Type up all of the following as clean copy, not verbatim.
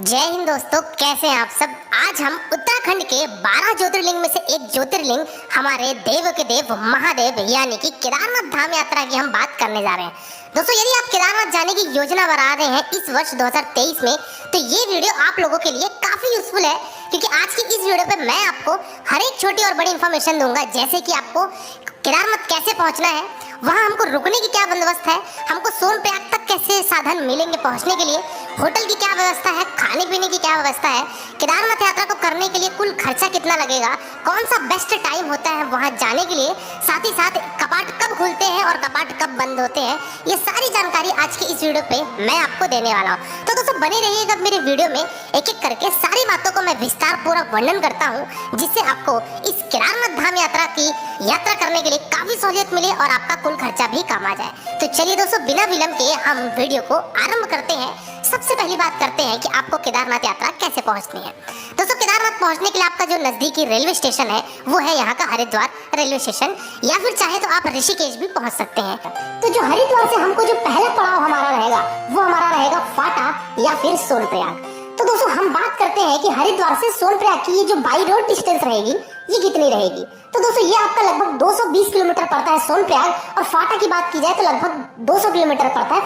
जय हिंद दोस्तों, कैसे हैं आप सब। आज हम उत्तराखंड के 12 ज्योतिर्लिंग में से एक ज्योतिर्लिंग हमारे देव के देव महादेव यानी कि केदारनाथ धाम यात्रा की हम बात करने जा रहे हैं। दोस्तों, यदि आप केदारनाथ जाने की योजना बना रहे हैं इस वर्ष 2023 में, तो ये वीडियो आप लोगों के लिए काफी यूजफुल है, क्योंकि आज की इस वीडियो पे मैं आपको हर एक छोटी और बड़ी इन्फॉर्मेशन दूंगा। जैसे कि आपको केदारनाथ कैसे पहुंचना है, वहाँ हमको रुकने की क्या बंदोबस्त है, हमको सोनप्रयाग तक कैसे साधन मिलेंगे पहुंचने के लिए, होटल की क्या व्यवस्था है, खाने पीने की क्या व्यवस्था है, केदारनाथ यात्रा को करने के लिए कुल खर्चा कितना लगेगा, कौन सा बेस्ट टाइम होता है वहाँ जाने के लिए, साथ ही साथ कपाट कब खुलते हैं और कपाट कब बंद होते हैं, ये सारी जानकारी आज के इस वीडियो पे मैं आपको देने वाला हूँ। तो दोस्तों, बने रहिएगा मेरे वीडियो में। एक एक करके सारी बातों को मैं विस्तार पूर्वक वर्णन करता हूँ, जिससे आपको इस केदारनाथ धाम यात्रा करने के लिए काफी सहूलियत मिले और आपका कुल खर्चा भी कम आ जाए। तो चलिए दोस्तों, बिना विलंब के हम वीडियो को आरंभ करते हैं। सबसे पहली बात करते हैं कि आपको केदारनाथ यात्रा कैसे पहुंचनी है। दोस्तों, केदारनाथ पहुंचने के लिए आपका जो नजदीकी रेलवे स्टेशन है वो है यहाँ का हरिद्वार रेलवे स्टेशन, या फिर चाहे तो आप ऋषिकेश भी पहुंच सकते हैं। तो जो हरिद्वार से हमको जो पहला पड़ाव हमारा रहेगा वो हमारा रहेगा फाटा या फिर सोनप्रयाग। तो दोस्तों, हम बात करते हैं कि हरिद्वार से सोनप्रयाग की ये जो बाई रोड डिस्टेंस रहेगी ये कितनी रहेगी। तो दोस्तों, ये आपका लगभग 220 किलोमीटर पड़ता है सोनप्रयाग, और फाटा की बात की जाए तो लगभग 200 किलोमीटर पड़ता है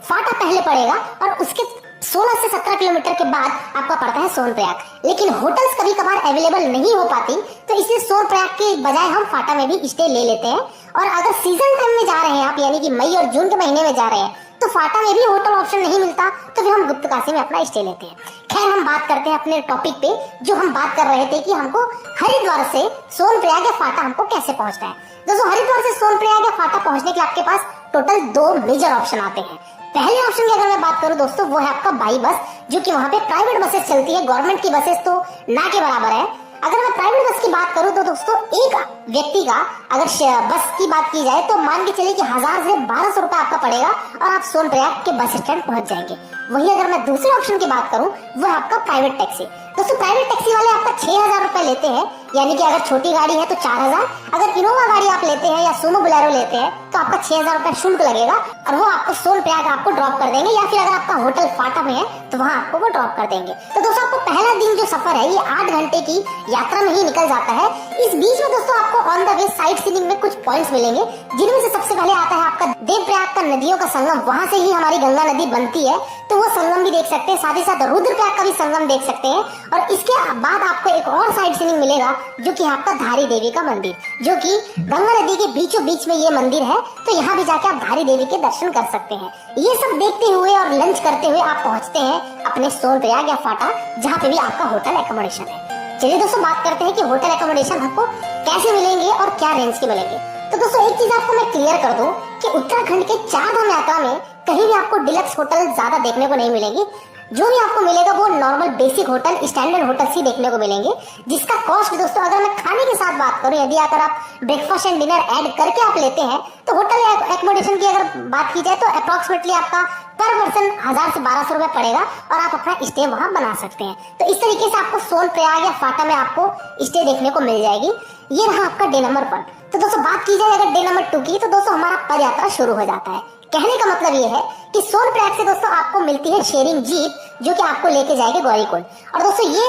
फाटा पहले पड़ेगा, और उसके 16 से 17 किलोमीटर के बाद आपका पड़ता है सोनप्रयाग। लेकिन होटल्स कभी कभार अवेलेबल नहीं हो पाती, तो इसलिए सोनप्रयाग के बजाय हम फाटा में भी स्टे ले लेते हैं। और अगर सीजन टाइम में जा रहे हैं आप, यानी कि मई और जून के महीने में जा रहे हैं, तो फाटा में भी होटल ऑप्शन नहीं मिलता, तो फिर हम गुप्तकाशी में अपना स्टे लेते हैं। खैर, हम बात करते हैं अपने टॉपिक पे। जो हम बात कर रहे थे कि हमको हरिद्वार से सोनप्रयाग या फाटा हमको कैसे पहुंचना है। दोस्तों, हरिद्वार से सोनप्रयाग या फाटा पहुंचने के लिए आपके पास टोटल 2 मेजर ऑप्शन आते हैं। पहले ऑप्शन की अगर मैं बात करूं दोस्तों, वो है आपका बाई बस, जो कि वहां पे प्राइवेट बसेस चलती है। गवर्नमेंट की बसेस तो ना के बराबर है। अगर मैं प्राइवेट बस की बात करूं तो दोस्तों, एक व्यक्ति का अगर बस की बात की जाए तो मान के चलिए कि 1000 से 1200 रुपए आपका पड़ेगा और आप सोनप्रयाग के बस स्टैंड पहुंच जाएंगे। वही अगर मैं दूसरे ऑप्शन की बात करूं, वो है आपका प्राइवेट टैक्सी। दोस्तों, प्राइवेट टैक्सी वाले आपका 6000 रुपए लेते हैं, यानी कि अगर छोटी गाड़ी है तो 4000, अगर इनोवा गाड़ी आप लेते हैं या सोमो बोलेरो लेते हैं तो आपका 6000 रुपए शुल्क लगेगा, और वो आपको सोनप्रयाग आपको ड्रॉप कर देंगे, या फिर अगर आपका होटल फाटा में है तो वहाँ आपको वो ड्रॉप कर देंगे। तो दोस्तों, आपको पहला दिन जो सफर है ये 8 घंटे की यात्रा में ही निकल जाता है। इस बीच में दोस्तों आपको on the way sight seeing में कुछ पॉइंट्स मिलेंगे, जिनमें से सबसे पहले आता है आपका देवप्रयाग का नदियों का संगम। वहां से ही हमारी गंगा नदी बनती है, तो वो संगम भी देख सकते हैं। साथ ही साथ रुद्रप्रयाग का भी संगम देख सकते हैं। और इसके बाद आपको एक और साइट सीइंग मिलेगा, जो कि आपका धारी देवी का मंदिर, जो कि गंगा नदी के बीचों बीच में ये मंदिर है। तो यहाँ भी जाके आप धारी देवी के दर्शन कर सकते हैं। ये सब देखते हुए और लंच करते हुए आप पहुंचते हैं अपने सोनप्रयाग या फाटा, जहाँ पे भी आपका होटल एकोमोडेशन है। चलिए दोस्तों, बात करते हैं कि होटल एकोमोडेशन आपको कैसे मिलेंगे और क्या रेंज के मिलेंगे। तो दोस्तों, एक चीज आपको मैं क्लियर कर दूं कि उत्तराखंड के 4 धाम यात्रा में कहीं भी आपको डिलक्स होटल ज्यादा देखने को नहीं मिलेंगे। जो भी आपको मिलेगा वो normal basic hotel, standard hotel ही देखने को मिलेंगे, जिसका कॉस्ट दोस्तों, अगर मैं खाने के साथ बात करूं, यदि अगर आप ब्रेकफास्ट एंड डिनर ऐड करके आप लेते हैं, तो होटल एकोमोडेशन की अगर बात की जाए तो अप्रोक्सीमेटली आपका पर पर्सन 1000 से 1200 रुपए पड़ेगा, और आप अपना स्टे वहां बना सकते हैं। तो इस तरीके से आपको सोनप्रयाग या फाटा में आपको स्टे देखने को मिल जाएगी। ये रहा आपका डे नंबर 1। तो दोस्तों, बात की जाए अगर डे नंबर 2 की, तो दोस्तों हमारा पद यात्रा शुरू हो जाता है। कहने का मतलब ये है कि सोनप्रयाग से दोस्तों आपको मिलती है शेयरिंग जीप, जो कि आपको लेके जाएगी गौरीकुंड। और दोस्तों, ये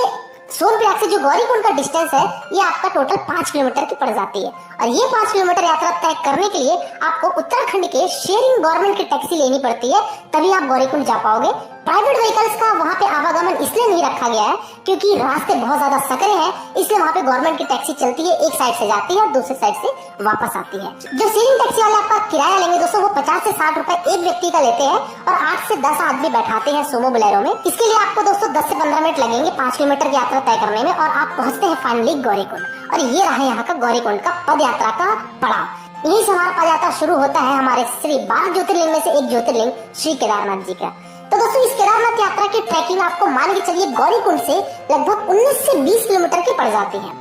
सोनप्रयाग से जो गौरीकुंड का डिस्टेंस है ये आपका टोटल 5 किलोमीटर की पड़ जाती है। और ये 5 किलोमीटर यात्रा तय करने के लिए आपको उत्तराखंड के शेयरिंग गवर्नमेंट की टैक्सी लेनी पड़ती है, तभी आप गौरीकुंड जा पाओगे। प्राइवेट व्हीकल्स का वहाँ पे आवागमन इसलिए नहीं रखा गया है क्योंकि रास्ते बहुत ज्यादा सकरे हैं, इसलिए वहाँ पे गवर्नमेंट की टैक्सी चलती है, एक साइड से जाती है और दूसरी साइड से वापस आती है। जो शेयरिंग टैक्सी वाले आपका किराया लेंगे दोस्तों, वो 50 से 60 रुपए एक व्यक्ति का लेते हैं, और 8 से 10 आदमी बैठाते हैं सोमो बोलेरो में। इसके लिए आपको दोस्तों 10 से 15 मिनट लगेंगे 5 किलोमीटर की यात्रा तय करने में, और आप पहुंचते हैं फाइनली गौरीकुंड। और ये रहा यहाँ का गौरीकुंड का पद यात्रा का पड़ाव। यही से हमारा पद यात्रा शुरू होता है हमारे श्री 12 ज्योतिर्लिंग में से एक ज्योतिर्लिंग श्री केदारनाथ जी का। तो दोस्तों, इस केदारनाथ यात्रा की ट्रैकिंग आपको मान के चलिए गौरीकुंड से लगभग 19 से 20 किलोमीटर की पड़ जाती है।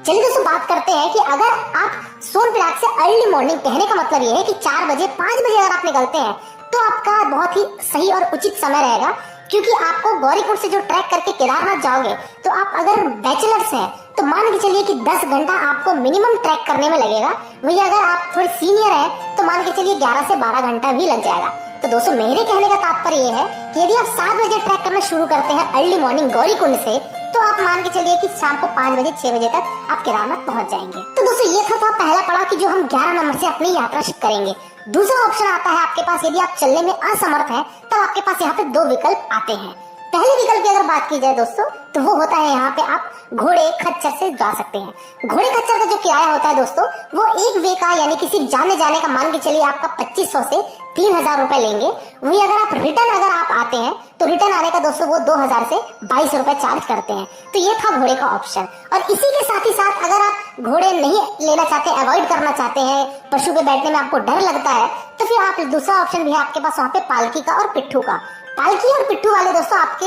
चलिए दोस्तों, बात करते हैं कि अगर आप सोनप्रयाग से अर्ली मॉर्निंग, कहने का मतलब ये है कि 4 बजे 5 बजे अगर आप निकलते हैं तो आपका बहुत ही सही और उचित समय रहेगा, क्योंकि आपको गौरीकुंड से जो ट्रैक करके केदारनाथ जाओगे, तो आप अगर बैचलर्स हैं तो मान के चलिए कि 10 घंटा आपको मिनिमम ट्रैक करने में लगेगा। वही अगर आप थोड़े सीनियर हैं तो मान के चलिए 11 से 12 घंटा भी लग जाएगा। तो दोस्तों, मेरे कहने का तात्पर्य ये है कि यदि आप 7 बजे ट्रैक करना शुरू करते हैं अर्ली मॉर्निंग गौरीकुंड से, तो आप मान के चलिए कि शाम को 5 बजे 6 बजे तक आप केदारनाथ पहुंच जाएंगे। तो दोस्तों ये था पहला पड़ाव कि जो हम 11 नंबर से अपनी यात्रा करेंगे। दूसरा ऑप्शन आता है आपके पास, यदि आप चलने में असमर्थ हैं तब आपके पास यहाँ पे 2 विकल्प आते हैं। पहले विकल्प की अगर बात की जाए दोस्तों, तो वो होता है यहाँ पे आप घोड़े खच्चर से जा सकते हैं। घोड़े खच्चर का जो किराया होता है दोस्तों, वो एक वे का यानी कि सिर्फ जाने जाने का मान के चलिए आपका 2500 से 3000 रुपए लेंगे। वही अगर आप रिटर्न अगर आप आते हैं तो रिटर्न आने का दोस्तों वो 2000 से 22 रुपए चार्ज करते हैं। तो ये था घोड़े का ऑप्शन। और इसी के साथ ही साथ अगर आप घोड़े नहीं लेना चाहते, अवॉइड करना चाहते हैं, पशु पे बैठने में आपको डर लगता है, तो फिर आप दूसरा ऑप्शन भी है आपके पास वहाँ पे पालकी का और पिट्ठू का। पालकी और पिट्ठू वाले दोस्तों आपके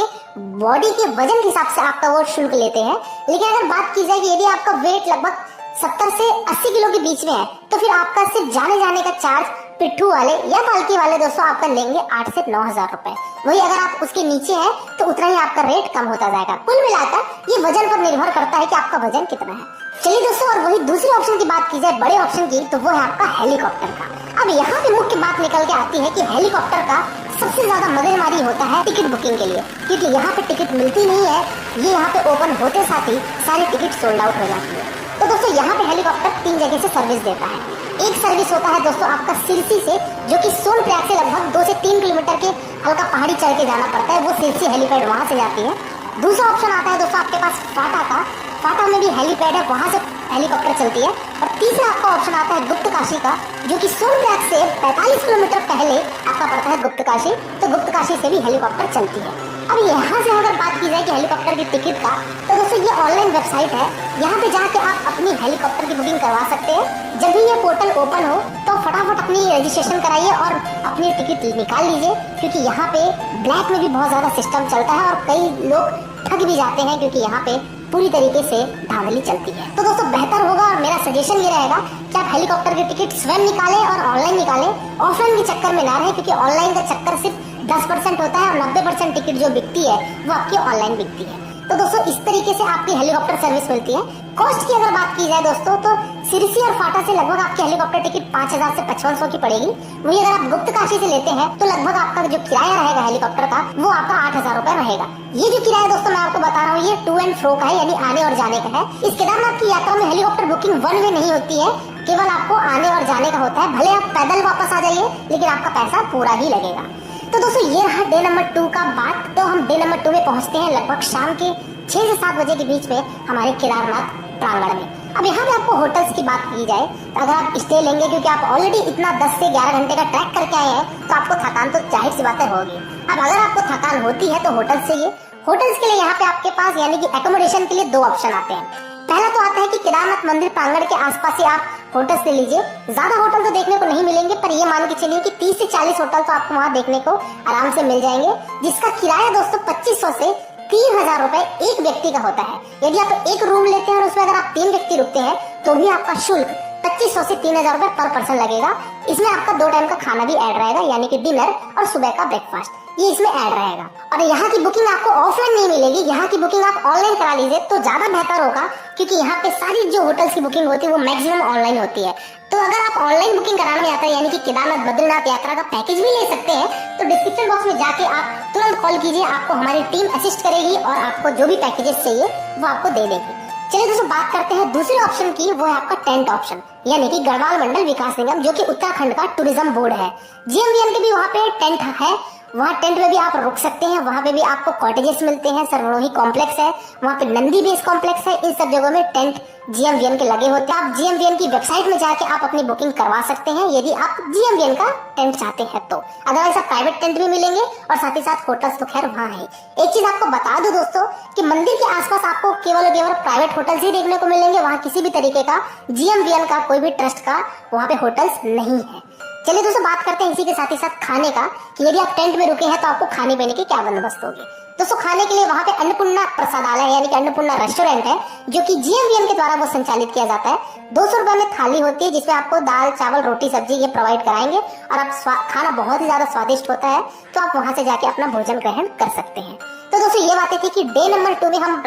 बॉडी के वजन के हिसाब से आपका वो शुल्क लेते हैं। लेकिन अगर बात की जाए कि यदि आपका वेट लगभग 70 से 80 किलो के बीच में है, तो फिर आपका सिर्फ जाने जाने का चार्ज पिट्ठू वाले या पालकी वाले दोस्तों आपका लेंगे 8 से 9000 रुपए। वही अगर आप उसके नीचे हैं तो उतना ही आपका रेट कम होता जाएगा। कुल मिलाकर ये वजन पर निर्भर करता है कि आपका वजन कितना है। चलिए दोस्तों, और वही दूसरे ऑप्शन की बात की जाए, बड़े ऑप्शन की, तो वो है आपका हेलीकॉप्टर का। अब यहाँ पे मुख्य बात निकल के आती है कि हेलीकॉप्टर का सबसे ज्यादा मगजमारी होता है टिकट बुकिंग के लिए, क्योंकि यहाँ पे टिकट मिलती नहीं है। ये यहाँ पे ओपन होते साथ ही सारी टिकट सोल्ड आउट हो जाती है। तो दोस्तों यहाँ पे हेलीकॉप्टर 3 जगह से सर्विस देता है। एक सर्विस होता है दोस्तों आपका सिरसी से, जो कि सोनप्रयाग से लगभग 2 से 3 किलोमीटर के हल्का पहाड़ी चढ़ के जाना पड़ता है। वो सिरसी हेलीपैड वहां से जाती है। दूसरा ऑप्शन आता है दोस्तों आपके पास फाटा का। फाटा में भी हेलीपैड है, वहां से हेलीकॉप्टर चलती है। और तीसरा आपका ऑप्शन आता है गुप्तकाशी का, जो कि सोनप्रयाग से 45 किलोमीटर पहले आपका पड़ता है गुप्तकाशी। तो गुप्तकाशी से भी हेलीकॉप्टर चलती है। अब यहाँ से अगर बात की जाए कि हेलीकॉप्टर की टिकट का, तो दोस्तों ये ऑनलाइन वेबसाइट है। यहाँ पे जाके आप अपनी हेलीकॉप्टर की बुकिंग करवा सकते हैं। जब भी ये पोर्टल ओपन हो तो फटाफट अपनी रजिस्ट्रेशन कराइए और अपनी टिकट निकाल लीजिए, क्योंकि यहाँ पे ब्लैक में भी बहुत ज्यादा सिस्टम चलता है और कई लोग ठग भी जाते हैं, क्योंकि यहाँ पे पूरी तरीके से धांधली चलती है। तो दोस्तों बेहतर होगा और मेरा सजेशन ये रहेगा कि आप हेलीकॉप्टर की टिकट स्वयं निकालें और ऑनलाइन निकालें। ऑफलाइन के चक्कर में ना रहे, क्योंकि ऑनलाइन का चक्कर सिर्फ 10% होता है और 90% टिकट जो बिकती है वो आपकी ऑनलाइन बिकती है। तो दोस्तों इस तरीके से आपकी हेलीकॉप्टर सर्विस मिलती है। कॉस्ट की अगर बात की जाए दोस्तों, तो सिरसी और फाटा से लगभग आपकी हेलीकॉप्टर टिकट 5000 से 5500 की पड़ेगी। वही अगर आप गुप्तकाशी से लेते हैं तो लगभग आपका जो किराया रहेगा हेलीकॉप्टर का, वो आपका 8000 रुपए रहेगा। ये जो किराया दोस्तों मैं आपको बता रहा हूँ, ये टू एंड फ्रो का है, यानी आने और जाने का है। इस केदारनाथ की यात्रा में हेलीकॉप्टर बुकिंग वन वे नहीं होती है, केवल आपको आने और जाने का होता है। भले आप पैदल वापस आ जाइए, लेकिन आपका पैसा पूरा ही लगेगा। तो दोस्तों ये रहा डे नंबर 2 का बात। तो हम डे नंबर 2 में पहुंचते हैं लगभग शाम के 6 से 7 बजे के बीच में हमारे केदारनाथ प्रांगण में। अब यहाँ पे आपको होटल्स की बात की जाए तो अगर आप स्टे लेंगे, क्योंकि आप ऑलरेडी इतना 10 से 11 घंटे का ट्रैक करके आए हैं, तो आपको थकान तो जाहिर सी बातें होगी। अब अगर आपको थकान होती है तो होटल से ये होटल्स के लिए यहाँ पे आपके पास यानी कि एकोमोडेशन के लिए 2 ऑप्शन आते हैं। पहला तो आता है कि केदारनाथ मंदिर प्रांगण के आसपास ही आप होटल्स ले लीजिए। ज्यादा होटल तो देखने को नहीं मिलेंगे, पर ये मान के चलिए कि 30 से 40 होटल तो आपको वहाँ देखने को आराम से मिल जाएंगे, जिसका किराया दोस्तों 2500 से 3000 रुपए एक व्यक्ति का होता है। यदि आप एक रूम लेते हैं और उसमें अगर आप 3 व्यक्ति रुकते हैं तो भी आपका शुल्क 2500 से 3000 रुपए पर पर्सन लगेगा। इसमें आपका 2 टाइम का खाना भी ऐड रहेगा, यानी कि डिनर और सुबह का ब्रेकफास्ट, ये इसमें ऐड रहेगा। और यहाँ की बुकिंग आपको ऑफलाइन नहीं मिलेगी, यहाँ की बुकिंग आप ऑनलाइन करा लीजिए तो ज्यादा बेहतर होगा, क्योंकि यहाँ पे सारी जो होटल्स की बुकिंग होती है वो मैक्सिमम ऑनलाइन होती है। तो अगर आप ऑनलाइन बुकिंग कराना चाहते हैं, यानी कि केदारनाथ बद्रीनाथ यात्रा का पैकेज भी ले सकते हैं, तो डिस्क्रिप्शन बॉक्स में जाके आप तुरंत कॉल कीजिए, आपको हमारी टीम असिस्ट करेगी और आपको जो भी पैकेजेस चाहिए वो आपको दे देगी। चलिए दोस्तों बात करते हैं दूसरे ऑप्शन की, वो है आपका टेंट ऑप्शन, यानी कि गढ़वाल मंडल विकास निगम, जो कि उत्तराखंड का टूरिज्म बोर्ड है। जीएमवीएन के भी वहाँ पे टेंट है, वहाँ टेंट में भी आप रुक सकते हैं। वहाँ पे भी आपको कॉटेजेस मिलते हैं, सर्वरोही कॉम्प्लेक्स है, वहाँ पे नंदी बेस कॉम्प्लेक्स है। इन सब जगहों में टेंट जीएमवीएन के लगे होते हैं। आप जीएमवीएन की वेबसाइट में जाके आप अपनी बुकिंग करवा सकते हैं, यदि आप जीएमवीएन का टेंट चाहते हैं तो। अदरवाइज आप प्राइवेट टेंट भी मिलेंगे और साथ ही साथ होटल्स तो खैर वहाँ है। एक चीज आपको बता दो दोस्तों कि मंदिर के आसपास आपको केवल और केवल प्राइवेट होटल्स ही देखने को मिलेंगे, वहाँ किसी भी तरीके का जीएमवीएन का कोई भी ट्रस्ट का वहाँ पे होटल्स नहीं है। चलिए दोस्तों बात करते हैं इसी के साथ ही साथ खाने का, कि यदि आप टेंट में रुके हैं तो आपको खाने पीने के क्या बंदोबस्त होगी। दोस्तों खाने के लिए वहाँ पे अन्नपूर्णा प्रसादालय यानी कि अन्नपूर्णा रेस्टोरेंट है, जो कि जीएमवीएन के द्वारा वो संचालित किया जाता है। 200 रुपए में थाली होती है, जिसमें आपको दाल चावल रोटी सब्जी ये प्रोवाइड कराएंगे और आप खाना बहुत ही ज्यादा स्वादिष्ट होता है, तो आप वहाँ से जाके अपना भोजन ग्रहण कर सकते हैं। तो दोस्तों ये बातें थी कि डे नंबर 2 में हम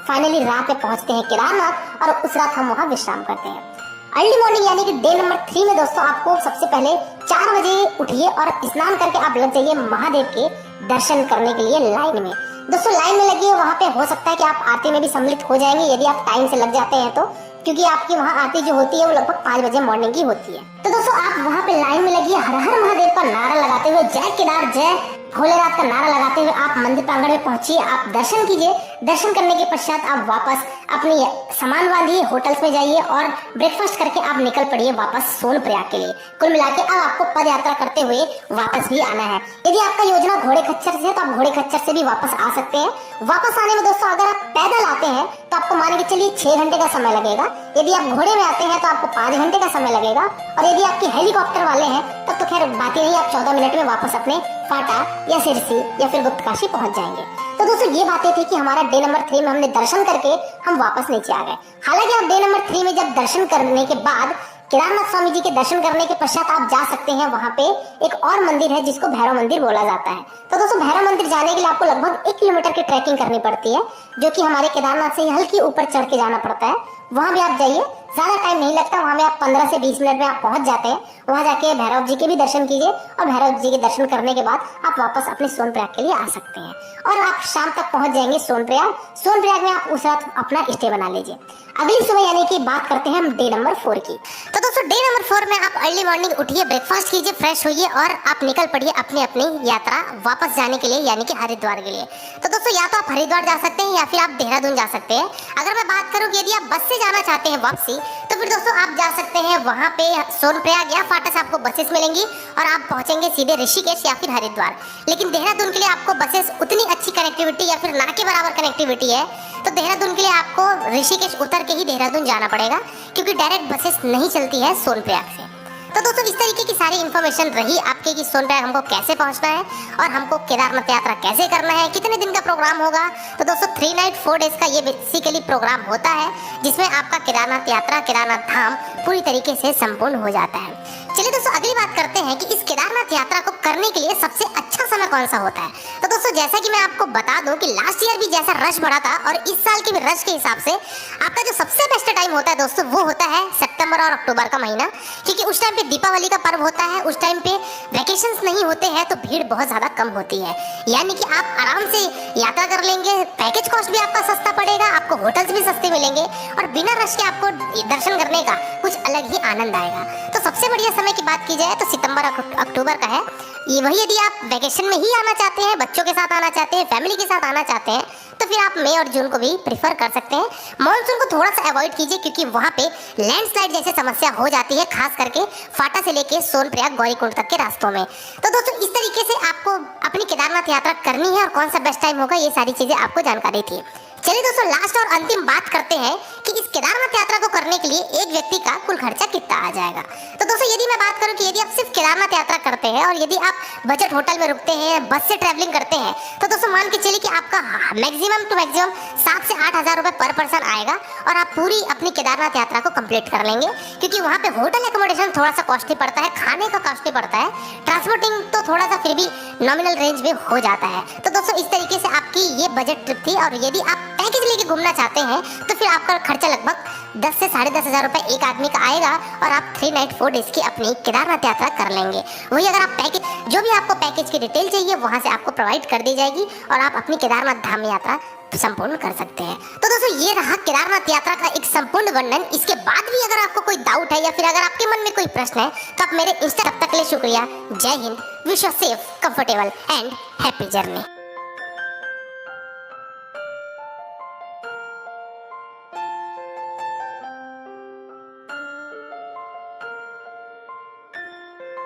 फाइनली रात में पहुंचते हैं केदारनाथ और उस रात हम वहाँ विश्राम करते हैं। अर्ली मॉर्निंग यानी कि डे नंबर 3 में दोस्तों आपको सबसे पहले 4 बजे उठिए और स्नान करके आप लग जाइए महादेव के दर्शन करने के लिए लाइन में। दोस्तों लाइन में लगी है, वहाँ पे हो सकता है कि आप आरती में भी सम्मिलित हो जाएंगे यदि आप टाइम से लग जाते हैं तो, क्योंकि आपकी वहाँ आरती जो होती है वो लगभग 5 बजे मॉर्निंग की होती है। तो दोस्तों आप वहाँ पे लाइन में लगी हर हर महादेव का नारा लगाते हुए, जय केदार जय भोलेनाथ का नारा लगाते हुए आप मंदिर प्रांगण में पहुंचिए, आप दर्शन कीजिए। दर्शन करने के पश्चात आप वापस अपनी सामान बांधिए, होटल्स में जाइए और ब्रेकफास्ट करके आप निकल पड़िए वापस सोनप्रयाग के लिए। कुल मिला के अब आपको पद यात्रा करते हुए वापस भी आना है। यदि आपका योजना घोड़े खच्चर से है तो आप घोड़े खच्चर से भी वापस आ सकते हैं। वापस आने में दोस्तों अगर आप पैदल आते हैं तो आपको मान के चलिए 6 घंटे का समय लगेगा। यदि आप घोड़े में आते हैं तो आपको 5 घंटे का समय लगेगा, और यदि आपके हेलीकॉप्टर वाले हैं तब तो खैर बात ही नहीं, आप 14 मिनट में वापस अपने फाटा या सिरसी या फिर गुप्तकाशी पहुंच जाएंगे। तो दोस्तों ये बातें थी कि हमारा डे नंबर 3 में हमने दर्शन करके हम वापस नीचे आ गए। हालांकि आप डे नंबर 3 में जब दर्शन करने के बाद केदारनाथ स्वामी जी के दर्शन करने के पश्चात आप जा सकते हैं वहां पे एक और मंदिर है जिसको भैरव मंदिर बोला जाता है। तो दोस्तों भैरव मंदिर जाने के लिए आपको लगभग 1 किलोमीटर की ट्रैकिंग करनी पड़ती है, जो कि हमारे केदारनाथ से हल्की ऊपर चढ़ के जाना पड़ता है। वहां भी आप जाइए, ज्यादा टाइम नहीं लगता, वहां में आप 15 से 20 मिनट में आप पहुंच जाते हैं। वहां जाके भैरव जी के भी दर्शन कीजिए और भैरव जी के दर्शन करने के बाद आप वापस अपने सोनप्रयाग के लिए आ सकते हैं और आप शाम तक पहुंच जाएंगे सोनप्रयाग। सोनप्रयाग में आप उस रात अपना स्टे बना लीजिए। अगली सुबह यानी कि बात करते हैं हम डे नंबर 4 की। तो दोस्तों डे नंबर 4 में आप अर्ली मॉर्निंग उठिए, ब्रेकफास्ट कीजिए, फ्रेश होइए और आप निकल पड़िए अपनी अपनी यात्रा वापस जाने के लिए यानी कि हरिद्वार के लिए। तो दोस्तों या तो आप हरिद्वार जा सकते हैं या फिर आप देहरादून जा सकते हैं। अगर मैं बात करूं कि यदि आप बस से जाना चाहते हैं वापसी, तो फिर दोस्तों आप जा सकते हैं वहां पे सोनप्रयाग या फाटा से आपको बसेस मिलेंगी और आप पहुंचेंगे सीधे ऋषिकेश या फिर हरिद्वार। लेकिन देहरादून के लिए आपको बसेस उतनी अच्छी कनेक्टिविटी या फिर ना के बराबर कनेक्टिविटी है, तो देहरादून के लिए आपको ऋषिकेश उतर के ही देहरादून जाना पड़ेगा, क्योंकि डायरेक्ट बसेस नहीं चलती है सोनप्रयाग से। तो दोस्तों इस तरीके की सारी इन्फॉर्मेशन रही आपके कि सोनप्रयाग हमको कैसे पहुंचना है और हमको केदारनाथ यात्रा कैसे करना है, कितने दिन का प्रोग्राम होगा। तो दोस्तों 3 नाइट 4 डेज का ये बेसिकली प्रोग्राम होता है, जिसमें आपका केदारनाथ यात्रा, केदारनाथ धाम पूरी तरीके से संपूर्ण हो जाता है। चलिए दोस्तों अगली बात करते हैं कि इस केदारनाथ यात्रा को करने के लिए सबसे अच्छा समय कौन सा होता है। तो दोस्तों जैसा कि मैं आपको बता दूं कि लास्ट ईयर भी जैसा रश बढ़ा था और इस साल के भी रश के हिसाब से आपका जो सबसे बेस्ट टाइम होता है दोस्तों वो होता है सितंबर और अक्टूबर का महीना, क्योंकि उस टाइम पे दीपावली का पर्व होता है, उस टाइम पे वैकेशंस नहीं होते हैं, तो भीड़ बहुत ज्यादा कम होती है। यानी कि आप आराम से यात्रा कर लेंगे, पैकेज कॉस्ट भी आपका सस्ता पड़ेगा, आपको होटल्स भी सस्ते मिलेंगे और बिना रश के आपको दर्शन करने का कुछ अलग ही आनंद आएगा। तो सबसे बढ़िया समय की बात की जाए तो सितंबर अक्टूबर का है। ये वही यदि आप वैकेशन में ही आना चाहते हैं, बच्चों के साथ आना चाहते हैं, फैमिली के साथ आना चाहते हैं, तो फिर आप मई और जून को भी प्रिफर कर सकते हैं। मॉनसून को थोड़ा सा अवॉइड कीजिए, क्योंकि वहाँ पे लैंडस्लाइड जैसी समस्या हो जाती है, खास करके फाटा से लेके सोनप्रयाग गौरीकुंड तक के रास्तों में। तो दोस्तों इस तरीके से आपको अपनी केदारनाथ यात्रा करनी है और कौन सा बेस्ट टाइम होगा, ये सारी चीजें आपको जानकारी थी। चलिए दोस्तों लास्ट और अंतिम बात करते हैं कि इस केदारनाथ यात्रा को करने के लिए एक व्यक्ति का कुल खर्चा कितना आ जाएगा। तो दोस्तों यदि मैं बात करूं कि यदि आप सिर्फ केदारनाथ यात्रा करते हैं और यदि आप बजट होटल में रुकते हैं, बस से ट्रैवलिंग करते हैं, तो दोस्तों मान के चलिए कि आपका मैक्सिमम टू मैक्सिमम 7 से 8 हज़ार रुपए पर पर्सन आएगा और आप पूरी अपनी केदारनाथ यात्रा को कंप्लीट कर लेंगे। क्योंकि वहाँ पे होटल एकोमोडेशन थोड़ा सा कॉस्टली पड़ता है, खाने का कॉस्टली पड़ता है, ट्रांसपोर्टिंग तो थोड़ा सा फिर भी नॉमिनल रेंज में हो जाता है। तो दोस्तों इस तरीके से आपकी ये बजट ट्रिप थी, और यदि आप पैकेज लेके घूमना चाहते हैं तो फिर आपका खर्चा लगभग 10 से 10.5 हज़ार रुपए एक आदमी का आएगा और आप 3 नाइट 4 डेज की अपनी केदारनाथ यात्रा कर लेंगे। वही अगर आप पैकेज जो भी आपको पैकेज की डिटेल चाहिए वहां से आपको प्रोवाइड कर दी जाएगी और आप अपनी केदारनाथ धाम यात्रा संपूर्ण कर सकते हैं। तो दोस्तों ये रहा केदारनाथ यात्रा का एक संपूर्ण वर्णन। इसके बाद भी अगर आपको कोई डाउट है या फिर अगर आपके मन में कोई प्रश्न है तो आप मेरे इंस्टा तक के लिए शुक्रिया। जय Hind, wish you safe, comfortable and happy journey.